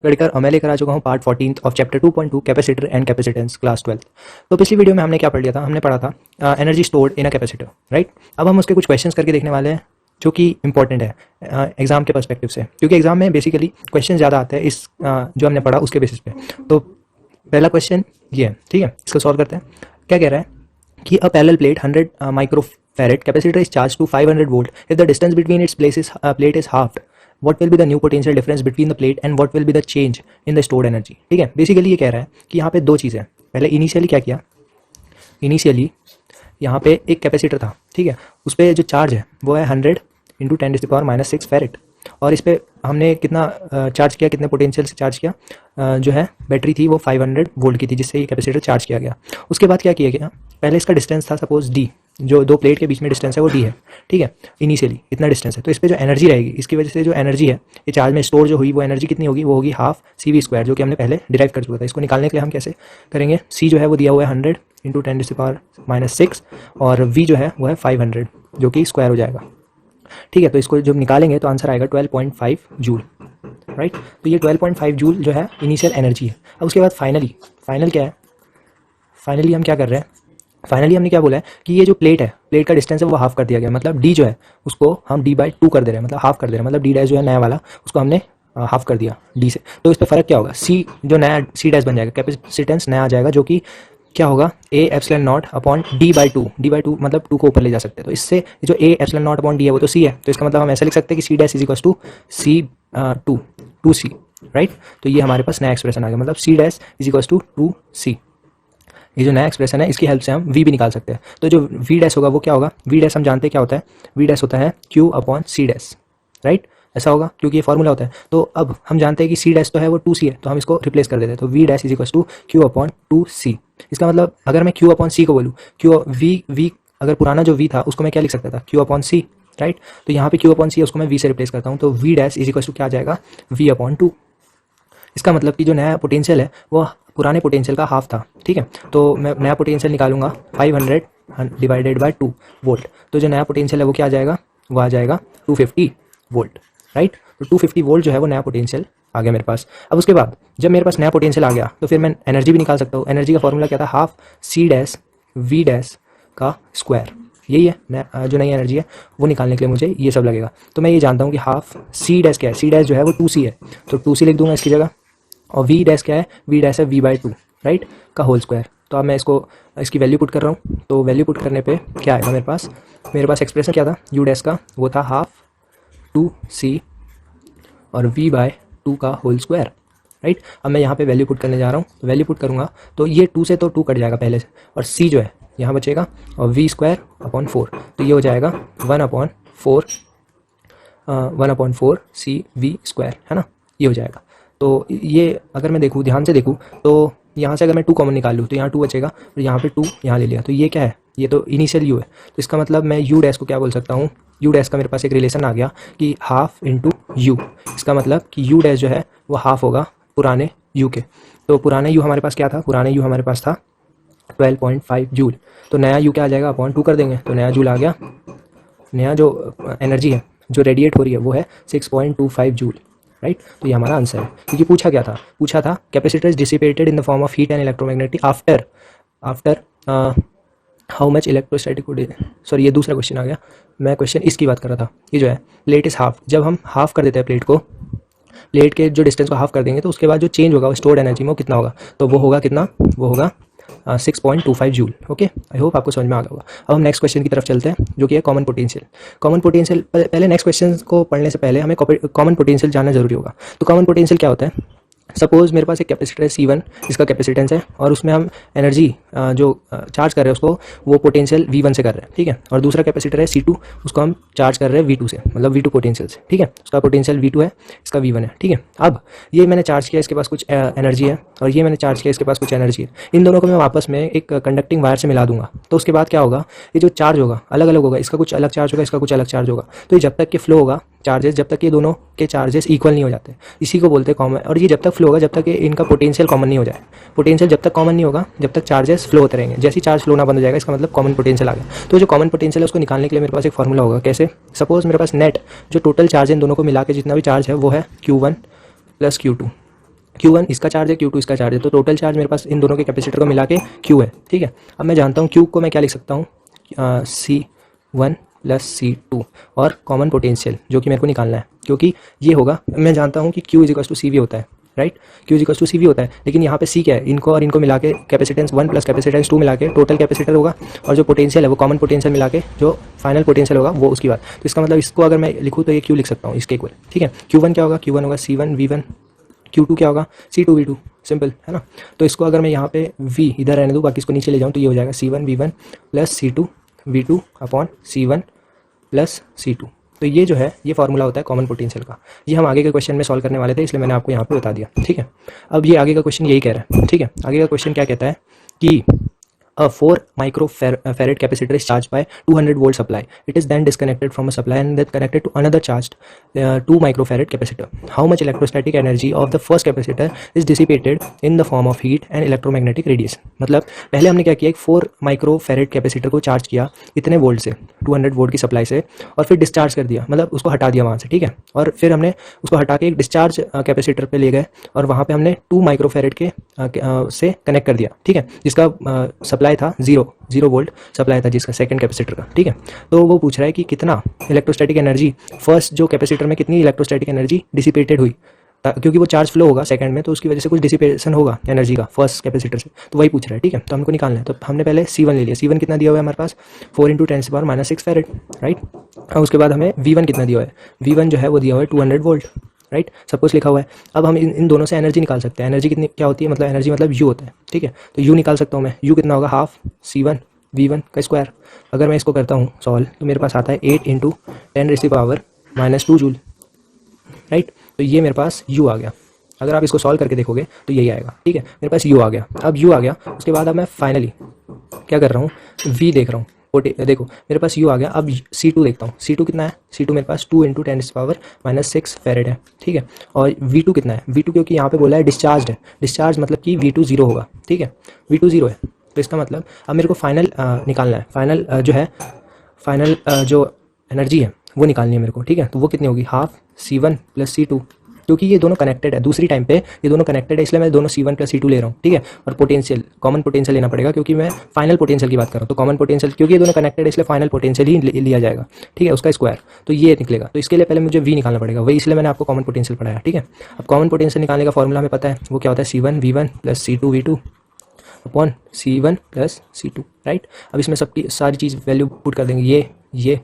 लड़कर और मैं लेकर आ चुका हूँ part 14 of chapter 2.2 capacitor and capacitance class 12। तो पिछली वीडियो में हमने क्या पढ़ लिया था, हमने पढ़ा था energy stored in a capacitor, right. अब हम उसके कुछ क्वेश्चंस करके देखने वाले हैं जो कि इंपॉर्टेंट है एग्जाम के पर्सपेक्टिव से, क्योंकि एग्जाम में बेसिकली क्वेश्चन ज़्यादा आते हैं इस जो हमने पढ़ा उसके बेसिस पे। तो पहला क्वेश्चन ये है, ठीक है, इसको सॉल्व करते हैं। क्या कह रहा है कि a parallel plate 100 microfarad capacitor is charge to 500 volt if the distance between its plate is half, what will be the new potential difference between the plate and what will be the change in the stored energy। ठीक है, basically ये कह रहा है कि यहाँ पे दो चीज़ें। पहले इनिशियली क्या किया, इनिशियली यहाँ पे एक कैपेसिटर था, ठीक है, उस पर जो चार्ज है वो है 100 इंटू 10⁻⁻6 फैरेड, और इस पर हमने कितना चार्ज किया, कितने पोटेंशियल से चार्ज किया, जो है बैटरी थी वो 500 वोल्ट की थी, जिससे ये कैपेसिटर चार्ज किया गया। उसके बाद क्या किया गया, पहले इसका डिस्टेंस था सपोज डी, जो दो प्लेट के बीच में डिस्टेंस है वो डी है, ठीक है, इनिशियली इतना डिस्टेंस है। तो इस पर जो एनर्जी रहेगी, इसकी वजह से जो एनर्जी है ये चार्ज में स्टोर जो हुई वो एनर्जी कितनी होगी, वो होगी हाफ CV², जो कि हमने पहले डिराइव कर चुका था। इसको निकालने के लिए हम कैसे करेंगे, सी जो है वो दिया हुआ है 100 इंटू 10⁻⁻6 और वी जो है वो है 500, जो कि स्क्वायर हो जाएगा, ठीक है। तो इसको जब निकालेंगे तो आंसर आएगा 12.5 जूल, राइट। तो ये 12.5 जूल जो है इनिशियल एनर्जी है। अब उसके बाद फाइनल क्या है, फाइनली हम क्या कर रहे हैं, फाइनली हमने क्या बोला है कि ये जो प्लेट है, प्लेट का डिस्टेंस है वो हाफ कर दिया गया, मतलब डी जो है उसको हम d/2 कर दे रहे हैं, मतलब हाफ कर दे रहे हैं, मतलब d' जो है नया वाला उसको हमने हाफ कर दिया d से। तो इस पर फर्क क्या होगा, c जो नया c' बन जाएगा, कैपेसिटेंस नया आ जाएगा, जो कि क्या होगा A∈0 अपॉन d/2, d/2 मतलब 2 को ऊपर ले जा सकते हैं। तो इससे जो A∈0 अपॉन d है वो तो c है, तो इसका मतलब हम ऐसा लिख सकते हैं कि c' is equal to c 2c, right. तो ये हमारे पास नया एक्सप्रेशन आ गया, मतलब c' is equal to 2c। ये जो नया एक्सप्रेशन है इसकी हेल्प से हम v भी निकाल सकते हैं। तो जो v' होगा वो क्या होगा, v' हम जानते हैं क्या होता है, v' होता है q/c', राइट, ऐसा होगा क्योंकि ये फॉर्मूला होता है। तो अब हम जानते हैं कि c' तो है वो 2c है, तो हम इसको रिप्लेस कर देते हैं। तो v' is equal to q/2c। इसका मतलब अगर मैं q/c को बोलूँ, v अगर पुराना जो v था उसको मैं क्या लिख सकता था, q/c, राइट। तो यहाँ पे q/c है उसको मैं v से रिप्लेस करता हूँ, तो v' इज इक्वल टू क्या आ जाएगा, v/2। इसका मतलब कि जो नया पोटेंशियल है वो पुराने पोटेंशियल का हाफ था, ठीक है। तो मैं नया पोटेंशियल निकालूंगा 500 डिवाइडेड बाय 2 वोल्ट, तो जो नया पोटेंशियल है वो क्या आ जाएगा, वो आ जाएगा 250 वोल्ट, राइट। तो 250 वोल्ट जो है वो नया पोटेंशियल आ गया मेरे पास। अब उसके बाद जब मेरे पास नया पोटेंशियल आ गया तो फिर मैं एनर्जी भी निकाल सकता हूँ। एनर्जी का फॉर्मूला क्या था, हाफ c' का स्क्वायर, यही है जो नई एनर्जी है वो निकालने के लिए मुझे ये सब लगेगा। तो मैं ये जानता हूँ कि हाफ c' क्या है, c' जो है वो 2c है, तो 2c लिख दूंगा इसकी जगह, और v' क्या है, v' है v/2, राइट, का होल स्क्वायर। तो अब मैं इसकी वैल्यू पुट कर रहा हूँ, तो वैल्यू पुट करने पे क्या आएगा मेरे पास एक्सप्रेशन क्या था u' का, वो था हाफ 2c और v/2 का होल स्क्वायर, राइट। अब मैं यहाँ पे वैल्यू पुट करने जा रहा हूँ, तो वैल्यू पुट करूँगा तो ये 2 से तो 2 कट जाएगा पहले से, और c जो है यहाँ बचेगा, और v²/4, तो ये हो जाएगा 1/4 CV², है ना, ये हो जाएगा। तो ये अगर मैं देखूँ, ध्यान से देखूँ, तो यहाँ से अगर मैं 2 कॉमन निकाल लूँ तो यहाँ 2 बचेगा, और यहाँ पे 2 यहाँ ले लिया, तो ये क्या है, ये तो इनिशियल u है। तो इसका मतलब मैं u' को क्या बोल सकता हूँ, u' का मेरे पास एक रिलेशन आ गया कि हाफ इंटू u। इसका मतलब कि u' जो है वो हाफ होगा पुराने u के। तो पुराने u हमारे पास क्या था, पुराने u हमारे पास था 12.5 जूल, तो नया u क्या आ जाएगा, अपॉन 2 कर देंगे, तो नया जूल आ गया। नया जो एनर्जी है जो रेडिएट हो रही है वो है 6.25 जूल, राइट। तो ये हमारा आंसर है, क्योंकि पूछा था capacitor is dissipated in the form of heat and electromagnetic after how much electrostatic, sorry ये दूसरा क्वेश्चन आ गया, मैं क्वेश्चन इसकी बात कर रहा था। ये जो है प्लेट इज हाफ, जब हम हाफ कर देते हैं प्लेट को, प्लेट के जो डिस्टेंस को हाफ कर देंगे तो उसके बाद जो चेंज होगा स्टोर्ड एनर्जी में वो कितना होगा, तो वो होगा कितना, वो होगा 6.25 जूल। ओके, आई होप आपको समझ में आ गया होगा। अब हम नेक्स्ट क्वेश्चन की तरफ चलते हैं, जो कि है कॉमन पोटेंशियल। पहले नेक्स्ट क्वेश्चन को पढ़ने से पहले हमें कॉमन पोटेंशियल जानना जरूरी होगा। तो कॉमन पोटेंशियल क्या होता है, सपोज मेरे पास एक कैपेसिटर है C1, इसका कैपेसिटेंस है, और उसमें हम एनर्जी जो चार्ज कर रहे हैं उसको वो पोटेंशियल V1 से कर रहे हैं, ठीक है। और दूसरा कैपेसिटर है C2, उसको हम चार्ज कर रहे हैं V2 से, मतलब V2 पोटेंशियल से, ठीक है। उसका पोटेंशियल V2 है, इसका V1 है, ठीक है। अब ये मैंने चार्ज किया, इसके पास कुछ एनर्जी है, और ये मैंने चार्ज किया, इसके पास कुछ एनर्जी है। इन दोनों को मैं आपस में एक कंडक्टिंग वायर से मिला दूंगा, तो उसके बाद क्या होगा, ये जो चार्ज होगा अलग अलग होगा, इसका कुछ अलग चार्ज होगा, इसका कुछ अलग चार्ज होगा। तो ये जब तक कि फ्लो होगा चार्जेस, जब तक ये दोनों के चार्जेस इक्वल नहीं हो जाते, इसी को बोलते हैं कॉमन। और ये जब तक फ्लो होगा जब तक इनका पोटेंशियल कॉमन नहीं हो जाए, पोटेंशियल जब तक कॉमन नहीं होगा जब तक चार्जेस फ्लो होते रहेंगे। जैसे ही चार्ज फ्लो ना बंद हो जाएगा, इसका मतलब कॉमन पोटेंशियल आ गया। तो जो कॉमन पोटेंशियल है उसको निकालने के लिए मेरे पास एक फॉर्मूला होगा। कैसे, सपोज मेरे पास नेट जो टोटल चार्ज इन दोनों को मिला के जितना भी चार्ज है वो है Q1 + Q2, Q1 इसका चार्ज है, Q2 इसका चार्ज है, तो टोटल चार्ज मेरे पास इन दोनों के कैपेसिटर को मिला के Q है। ठीक है, अब मैं जानता हूँ Q को मैं क्या लिख सकता हूँ, C1 प्लस C2 और कॉमन पोटेंशियल जो कि मेरे को निकालना है, क्योंकि ये होगा, मैं जानता हूँ कि Q is equals to CV होता है, right, Q is equals to CV होता है, लेकिन यहाँ पे C क्या है, इनको और इनको मिला के कैपेसिटेंस 1 प्लस कैपेसिटेंस 2 मिला के टोटल कैपेसिटर होगा, और जो पोटेंशियल है वो कॉमन पोटेंशियल मिला के जो फाइनल पोटेंशियल होगा वो उसकी बात। तो इसका मतलब इसको अगर मैं लिखूँ तो ये Q लिख सकता हूँ इसके इक्वल। ठीक है, Q1 क्या होगा, Q1 होगा C1 V1, Q2 क्या होगा, C2 V2, सिंपल है ना। तो इसको अगर मैं यहाँ पे V इधर रहने दूँ, बाकी इसको नीचे ले जाऊँ, तो ये हो जाएगा C1 V1 plus C2 V2 upon C1 plus C2। तो ये जो है ये फार्मूला होता है कॉमन पोटेंशियल का। ये हम आगे के क्वेश्चन में सॉल्व करने वाले थे, इसलिए मैंने आपको यहाँ पे बता दिया। ठीक है, अब ये आगे का क्वेश्चन यही कह रहा है। ठीक है, आगे का क्वेश्चन क्या कहता है कि a 4 microfarad capacitor is charged by 200 volt supply. It is then disconnected from a supply and then connected to another charged 2 microfarad capacitor. How much electrostatic energy of the first capacitor is dissipated in the form of heat and electromagnetic radiation? मतलब पहले हमने क्या किया, एक 4 microfarad capacitor को charge किया इतने volt से, 200 वोल्ट की सप्लाई से, और फिर डिस्चार्ज कर दिया, मतलब उसको हटा दिया वहाँ से। ठीक है, और फिर हमने उसको हटा के एक डिस्चार्ज कैपेसिटर पे ले गए और वहाँ पे हमने 2 माइक्रोफेरेड के से कनेक्ट कर दिया। ठीक है, जिसका सप्लाई था 0 वोल्ट सप्लाई था जिसका सेकंड कैपेसिटर का। ठीक है, तो वो पूछ रहा है कि कितना इलेक्ट्रोस्टैटिक एनर्जी फर्स्ट जो कैपेसिटर में कितनी इलेक्ट्रोस्टैटिक एनर्जी डिसिपेटेड हुई, क्योंकि वो चार्ज फ्लो होगा सेकंड में, तो उसकी वजह से कुछ डिसिपेशन होगा एनर्जी का फर्स्ट कैपेसिटर से, तो वही पूछ रहा है। ठीक है, तो हमको निकालना है, तो हमने पहले C1 ले लिया। C1 कितना दिया हुआ है हमारे पास, 4 × 10⁻⁻6 फैरेड, राइट। और उसके बाद हमें V1 कितना दिया हुआ है, V1 जो है वो दिया हुआ है 200 वोल्ट, राइट, सब कुछ लिखा हुआ है। अब हम इन दोनों से एनर्जी निकाल सकते हैं। एनर्जी कितनी क्या होती है, मतलब एनर्जी मतलब U होता है। ठीक है, तो U निकाल सकता हूँ मैं। U कितना होगा, हाफ C1 V1 का स्क्वायर। अगर मैं इसको करता हूँ सॉल्व, तो मेरे पास आता है 8 × 10⁻⁻2 जूल, राइट। तो ये मेरे पास U आ गया। अगर आप इसको सॉल्व करके देखोगे तो यही आएगा। ठीक है, मेरे पास U आ गया। अब U आ गया, उसके बाद अब मैं फाइनली क्या कर रहा हूँ, V देख रहा हूँ। देखो मेरे पास U आ गया। अब C2 देखता हूँ। C2 कितना है, C2 मेरे पास 2 × 10⁻⁻6 फैरेड है। ठीक है, और V2 कितना है, V2 क्योंकि यहाँ पे बोला है डिस्चार्ज है, डिस्चार्ज मतलब कि V2 0 होगा। ठीक है, V2 0 है, तो इसका मतलब अब मेरे को फाइनल निकालना है। फाइनल जो है, फाइनल जो एनर्जी है वो निकालनी है मेरे को। ठीक है, तो वो कितनी होगी, हाफ C1 प्लस C2, क्योंकि ये दोनों कनेक्टेड है, दूसरी टाइम पे ये दोनों कनेक्टेड है, इसलिए मैं दोनों C1 प्लस C2 ले रहा हूँ। ठीक है, और पोटेंशियल कॉमन पोटेंशियल लेना पड़ेगा, क्योंकि मैं फाइनल पोटेंशियल की बात कर रहा हूँ। तो कॉमन पोटेंशियल क्योंकि ये दोनों कनेक्टेड है, इसलिए फाइनल पोटेंशियल ही लिया जाएगा। ठीक है, उसका स्क्वायर, तो ये निकलेगा। तो इसके लिए पहले मुझे V निकालना पड़ेगा, वही इसलिए मैंने आपको कॉमन पोटेंशियल पढ़ाया। ठीक है, अब कॉमन पोटेंशियल निकालने का फॉर्मूला हमें पता है, वो क्या होता है, C1 V1 plus C2 V2 upon C1 plus C2, right. अब इसमें सबकी सारी चीज़ वैल्यू पुट कर देंगे, ये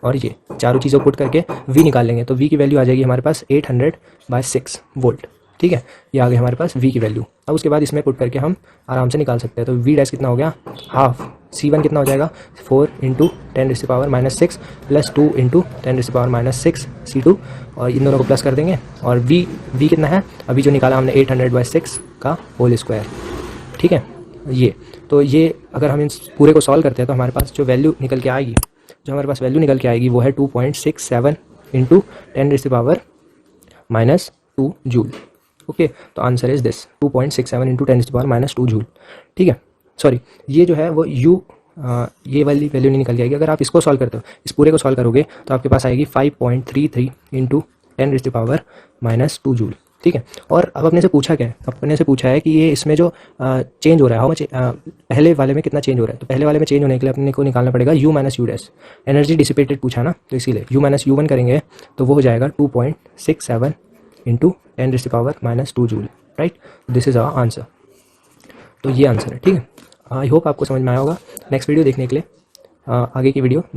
और ये चारों चीज़ों पुट करके V निकाल लेंगे। तो V की वैल्यू आ जाएगी हमारे पास 800/6 वोल्ट। ठीक है, ये आ गई हमारे पास V की वैल्यू। अब उसके बाद इसमें पुट करके हम आराम से निकाल सकते हैं। तो V डैश कितना हो गया, हाफ C1 कितना हो जाएगा, 4 × 10⁻⁻6 प्लस 2 × 10⁻�6 C2, और इन दोनों को प्लस कर देंगे। और V कितना है, अभी जो निकाला हमने 800/6 का होल स्क्वायर। ठीक है, ये तो ये अगर हम इन पूरे को सॉल्व करते हैं तो हमारे पास जो वैल्यू निकल के आएगी, वो है 2.67 × 10⁻⁻2 जूल। ओके, तो आंसर इज दिस 2.67 × 10⁻⁻2 जूल। ठीक है, सॉरी, ये जो है वो U ये वाली वैल्यू नहीं निकल के आएगी। अगर आप इसको सॉल्व करते हो, इस पूरे को सॉल्व करोगे, तो आपके पास आएगी 5.33 × 10⁻⁻2 जूल। ठीक है, और अब अपने से पूछा क्या है, अपने से पूछा है कि ये इसमें जो चेंज हो रहा है, हाउ मच पहले वाले में कितना चेंज हो रहा है। तो पहले वाले में चेंज होने के लिए अपने को निकालना पड़ेगा U minus U dash. Energy dissipated पूछा ना, तो इसीलिए U माइनस U1 करेंगे तो वो हो जाएगा 2.67 × 10⁻⁻2 joule, right. This is our answer. तो ये आंसर है। ठीक है, आई होप आपको समझ में आया होगा। नेक्स्ट वीडियो देखने के लिए आगे की वीडियो